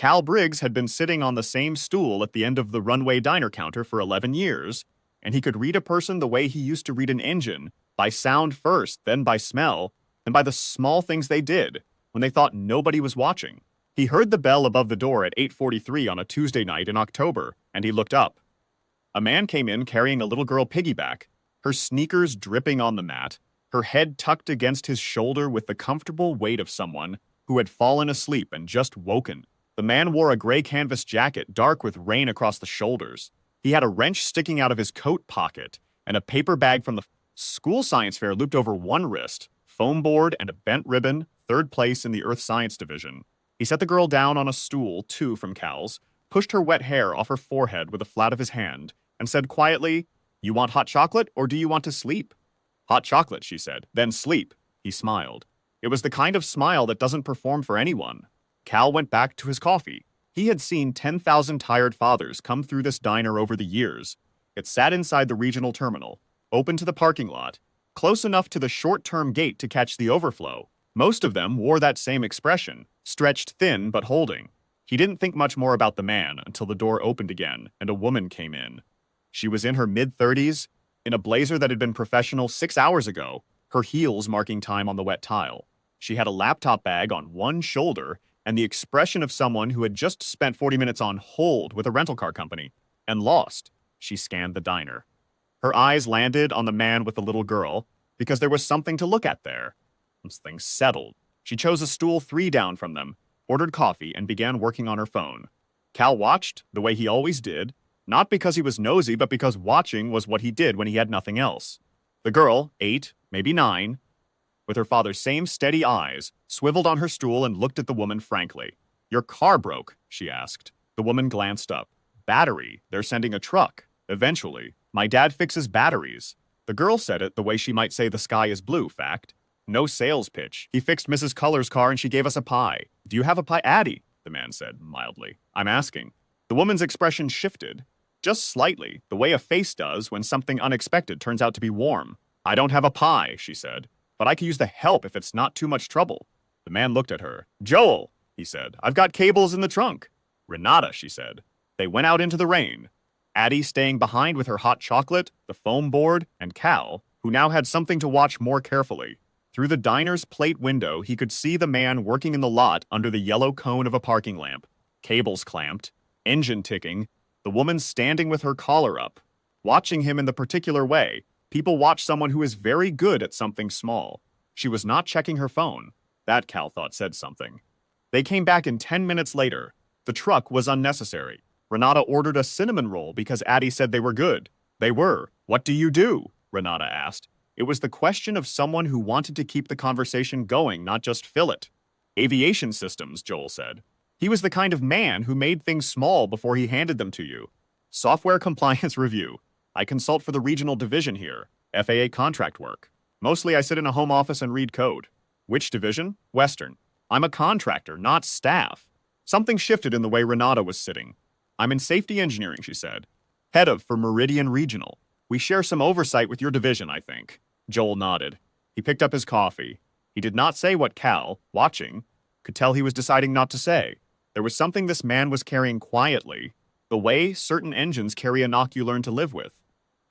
Cal Briggs had been sitting on the same stool at the end of the runway diner counter for 11 years, and he could read a person the way he used to read an engine, by sound first, then by smell, and by the small things they did when they thought nobody was watching. He heard the bell above the door at 8:43 on a Tuesday night in October, and he looked up. A man came in carrying a little girl piggyback, her sneakers dripping on the mat, her head tucked against his shoulder with the comfortable weight of someone who had fallen asleep and just woken. The man wore a gray canvas jacket, dark with rain across the shoulders. He had a wrench sticking out of his coat pocket and a paper bag from the school science fair looped over one wrist, foam board and a bent ribbon, third place in the earth science division. He set the girl down on a stool, two from Cal's, pushed her wet hair off her forehead with the flat of his hand, and said quietly, "You want hot chocolate or do you want to sleep?" "Hot chocolate," she said. "Then sleep." He smiled. It was the kind of smile that doesn't perform for anyone. Cal went back to his coffee. He had seen 10,000 tired fathers come through this diner over the years. It sat inside the regional terminal, open to the parking lot, close enough to the short-term gate to catch the overflow. Most of them wore that same expression, stretched thin but holding. He didn't think much more about the man until the door opened again and a woman came in. She was in her mid-30s, in a blazer that had been professional 6 hours ago, her heels marking time on the wet tile. She had a laptop bag on one shoulder and the expression of someone who had just spent 40 minutes on hold with a rental car company and lost. She scanned the diner. Her eyes landed on the man with the little girl because there was something to look at there. Something settled. She chose a stool 3 down from them, ordered coffee, and began working on her phone. Cal watched the way he always did, not because he was nosy, but because watching was what he did when he had nothing else. The girl, 8, maybe 9, with her father's same steady eyes, swiveled on her stool and looked at the woman frankly. "Your car broke," she asked. The woman glanced up. "Battery. They're sending a truck. Eventually. My dad fixes batteries." The girl said it the way she might say the sky is blue, fact. No sales pitch. "He fixed Mrs. Culler's car and she gave us a pie." "Do you have a pie?" "Addie," the man said mildly. "I'm asking." The woman's expression shifted. Just slightly, the way a face does when something unexpected turns out to be warm. "I don't have a pie," she said. "But I could use the help if it's not too much trouble." The man looked at her. "Joel," he said, "I've got cables in the trunk." "Renata," she said. They went out into the rain. Addie staying behind with her hot chocolate, the foam board, and Cal, who now had something to watch more carefully. Through the diner's plate window, he could see the man working in the lot under the yellow cone of a parking lamp. Cables clamped, engine ticking, the woman standing with her collar up. Watching him in the particular way, people watch someone who is very good at something small. She was not checking her phone. That, Cal thought, said something. They came back in 10 minutes later. The truck was unnecessary. Renata ordered a cinnamon roll because Addie said they were good. They were. "What do you do?" Renata asked. It was the question of someone who wanted to keep the conversation going, not just fill it. "Aviation systems," Joel said. He was the kind of man who made things small before he handed them to you. "Software compliance review. I consult for the regional division here. FAA contract work. Mostly I sit in a home office and read code." "Which division?" "Western. I'm a contractor, not staff." Something shifted in the way Renata was sitting. "I'm in safety engineering," she said. "Head of for Meridian Regional. We share some oversight with your division, I think." Joel nodded. He picked up his coffee. He did not say what Cal, watching, could tell he was deciding not to say. There was something this man was carrying quietly, the way certain engines carry a knock you learn to live with.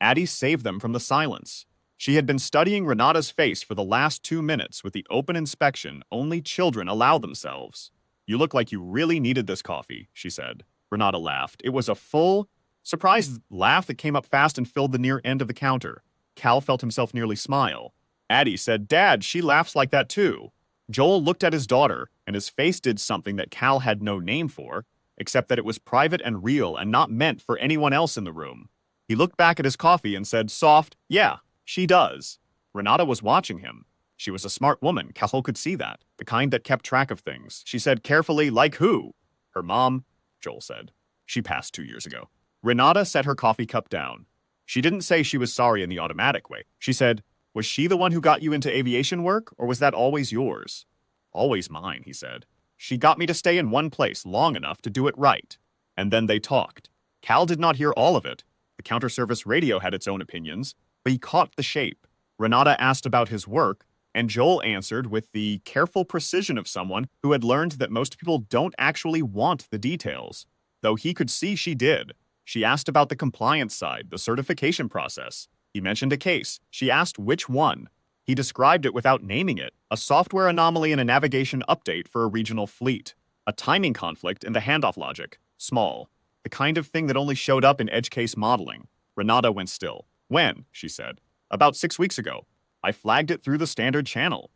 Addie saved them from the silence. She had been studying Renata's face for the last 2 minutes with the open inspection only children allow themselves. "You look like you really needed this coffee," she said. Renata laughed. It was a full, surprised laugh that came up fast and filled the near end of the counter. Cal felt himself nearly smile. Addie said, "Dad, she laughs like that too." Joel looked at his daughter, and his face did something that Cal had no name for, except that it was private and real and not meant for anyone else in the room. He looked back at his coffee and said, soft, "Yeah, she does." Renata was watching him. She was a smart woman, Cal could see that, the kind that kept track of things. She said carefully, "Like who?" "Her mom," Joel said. "She passed 2 years ago." Renata set her coffee cup down. She didn't say she was sorry in the automatic way. She said, "Was she the one who got you into aviation work, or was that always yours?" "Always mine," he said. "She got me to stay in one place long enough to do it right." And then they talked. Cal did not hear all of it. The counter-service radio had its own opinions, but he caught the shape. Renata asked about his work, And Joel answered with the careful precision of someone who had learned that most people don't actually want the details, though he could see she did. She asked about the compliance side, the certification process. He mentioned a case. She asked which one. He described it without naming it, a software anomaly in a navigation update for a regional fleet. A timing conflict in the handoff logic, small. The kind of thing that only showed up in edge case modeling. Renata went still. When? She said. About 6 weeks ago. I flagged it through the standard channel.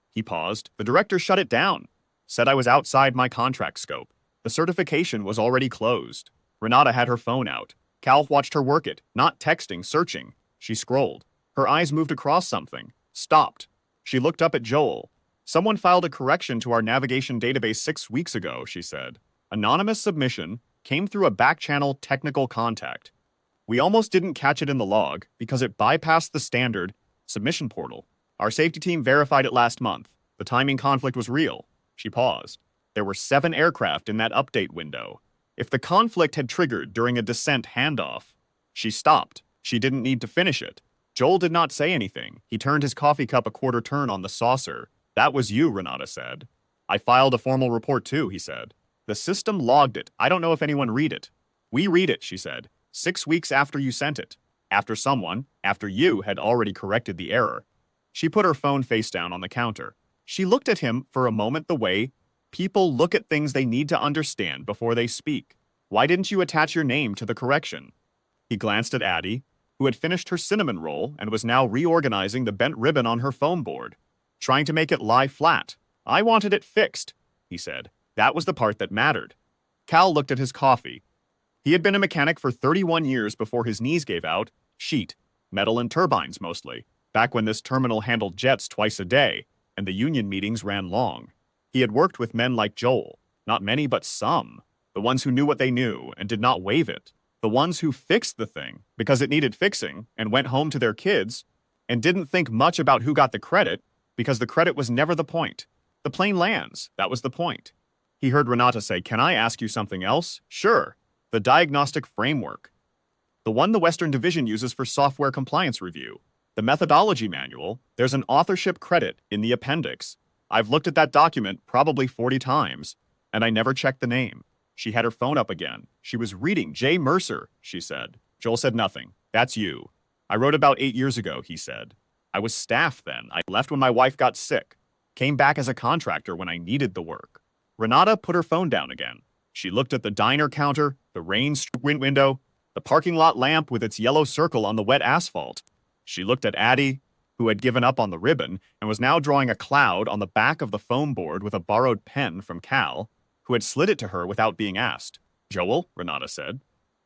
He paused. The director shut it down. Said I was outside my contract scope. The certification was already closed. Renata had her phone out. Cal watched her work it, not texting, searching. She scrolled. Her eyes moved across something. Stopped. She looked up at Joel. Someone filed a correction to our navigation database 6 weeks ago, she said. Anonymous submission came through a back-channel technical contact. We almost didn't catch it in the log because it bypassed the standard submission portal. Our safety team verified it last month. The timing conflict was real. She paused. There were 7 aircraft in that update window. If the conflict had triggered during a descent handoff, she stopped. She didn't need to finish it. Joel did not say anything. He turned his coffee cup a quarter turn on the saucer. That was you, Renata said. I filed a formal report too, he said. The system logged it. I don't know if anyone read it. We read it, she said. 6 weeks after you sent it. After you had already corrected the error. She put her phone face down on the counter. She looked at him for a moment the way people look at things they need to understand before they speak. Why didn't you attach your name to the correction? He glanced at Addie, who had finished her cinnamon roll and was now reorganizing the bent ribbon on her foam board, trying to make it lie flat. I wanted it fixed, he said. That was the part that mattered. Cal looked at his coffee. He had been a mechanic for 31 years before his knees gave out. Sheet, metal and turbines mostly, back when this terminal handled jets twice a day, and the union meetings ran long. He had worked with men like Joel, not many but some, the ones who knew what they knew and did not waive it, the ones who fixed the thing because it needed fixing and went home to their kids and didn't think much about who got the credit because the credit was never the point. The plane lands, that was the point. He heard Renata say, "Can I ask you something else?" Sure. The diagnostic framework. The one the Western Division uses for software compliance review. The methodology manual, there's an authorship credit in the appendix. I've looked at that document probably 40 times, and I never checked the name. She had her phone up again. She was reading Jay Mercer, she said. Joel said nothing. That's you. I wrote about 8 years ago, he said. I was staff then. I left when my wife got sick. Came back as a contractor when I needed the work. Renata put her phone down again. She looked at the diner counter, the rain window, the parking lot lamp with its yellow circle on the wet asphalt. She looked at Addie, who had given up on the ribbon and was now drawing a cloud on the back of the foam board with a borrowed pen from Cal, who had slid it to her without being asked. Joel, Renata said.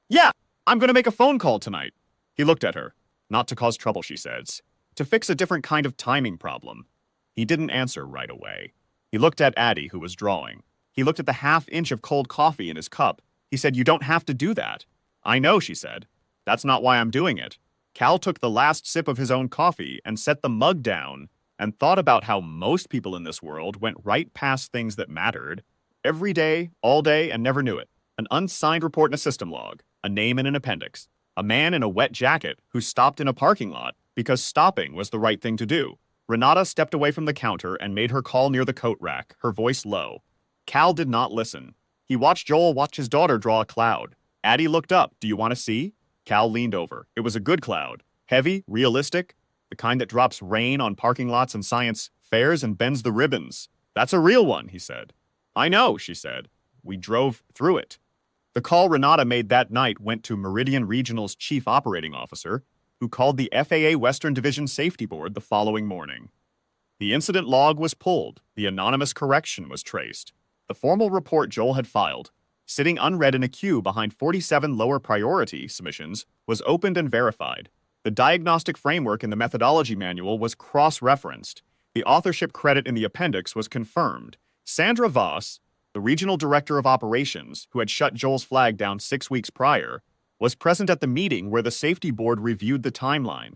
Yeah, I'm going to make a phone call tonight. He looked at her. Not to cause trouble, she says. To fix a different kind of timing problem. He didn't answer right away. He looked at Addie, who was drawing. He looked at the half-inch of cold coffee in his cup. He said, "You don't have to do that." "I know," she said. "That's not why I'm doing it." Cal took the last sip of his own coffee and set the mug down and thought about how most people in this world went right past things that mattered, every day, all day, and never knew it. An unsigned report in a system log, a name in an appendix, a man in a wet jacket who stopped in a parking lot because stopping was the right thing to do. Renata stepped away from the counter and made her call near the coat rack, her voice low. Cal did not listen. He watched Joel watch his daughter draw a cloud. Addie looked up. "Do you want to see?" Cal leaned over. It was a good cloud. Heavy, realistic, the kind that drops rain on parking lots and science fairs and bends the ribbons. "That's a real one," he said. "I know," she said. "We drove through it." The call Renata made that night went to Meridian Regional's chief operating officer, who called the FAA Western Division Safety Board the following morning. The incident log was pulled. The anonymous correction was traced. The formal report Joel had filed, sitting unread in a queue behind 47 lower priority submissions, was opened and verified. The diagnostic framework in the methodology manual was cross-referenced. The authorship credit in the appendix was confirmed. Sandra Voss, the regional director of operations, who had shut Joel's flag down 6 weeks prior, was present at the meeting where the safety board reviewed the timeline.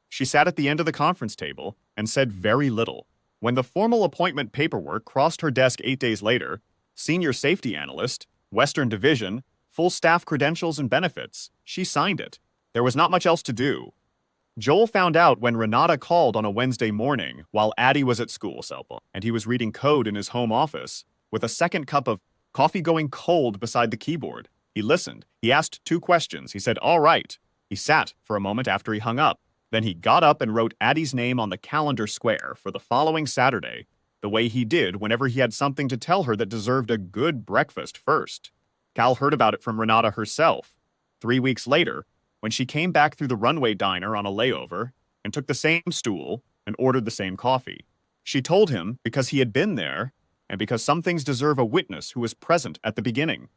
She sat at the end of the conference table and said very little. When the formal appointment paperwork crossed her desk 8 days later, senior safety analyst, Western Division, full staff credentials and benefits, she signed it. There was not much else to do. Joel found out when Renata called on a Wednesday morning while Addie was at school, and he was reading code in his home office with a second cup of coffee going cold beside the keyboard. He listened. He asked two questions. He said, "All right." He sat for a moment after he hung up. Then he got up and wrote Addie's name on the calendar square for the following Saturday, the way he did whenever he had something to tell her that deserved a good breakfast first. Cal heard about it from Renata herself. 3 weeks later, when she came back through the runway diner on a layover and took the same stool and ordered the same coffee. She told him because he had been there and because some things deserve a witness who was present at the beginning.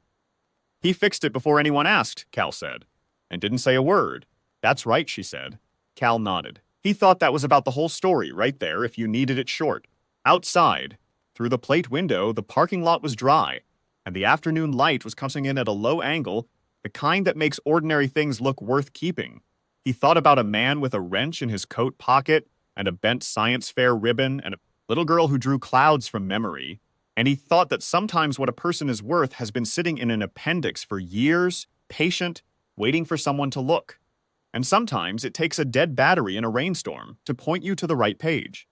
He fixed it before anyone asked, Cal said, and didn't say a word. That's right, she said. Cal nodded. He thought that was about the whole story right there if you needed it short. Outside, through the plate window, the parking lot was dry, and the afternoon light was coming in at a low angle, the kind that makes ordinary things look worth keeping. He thought about a man with a wrench in his coat pocket and a bent science fair ribbon and a little girl who drew clouds from memory, and he thought that sometimes what a person is worth has been sitting in an appendix for years, patient, waiting for someone to look. And sometimes it takes a dead battery in a rainstorm to point you to the right page.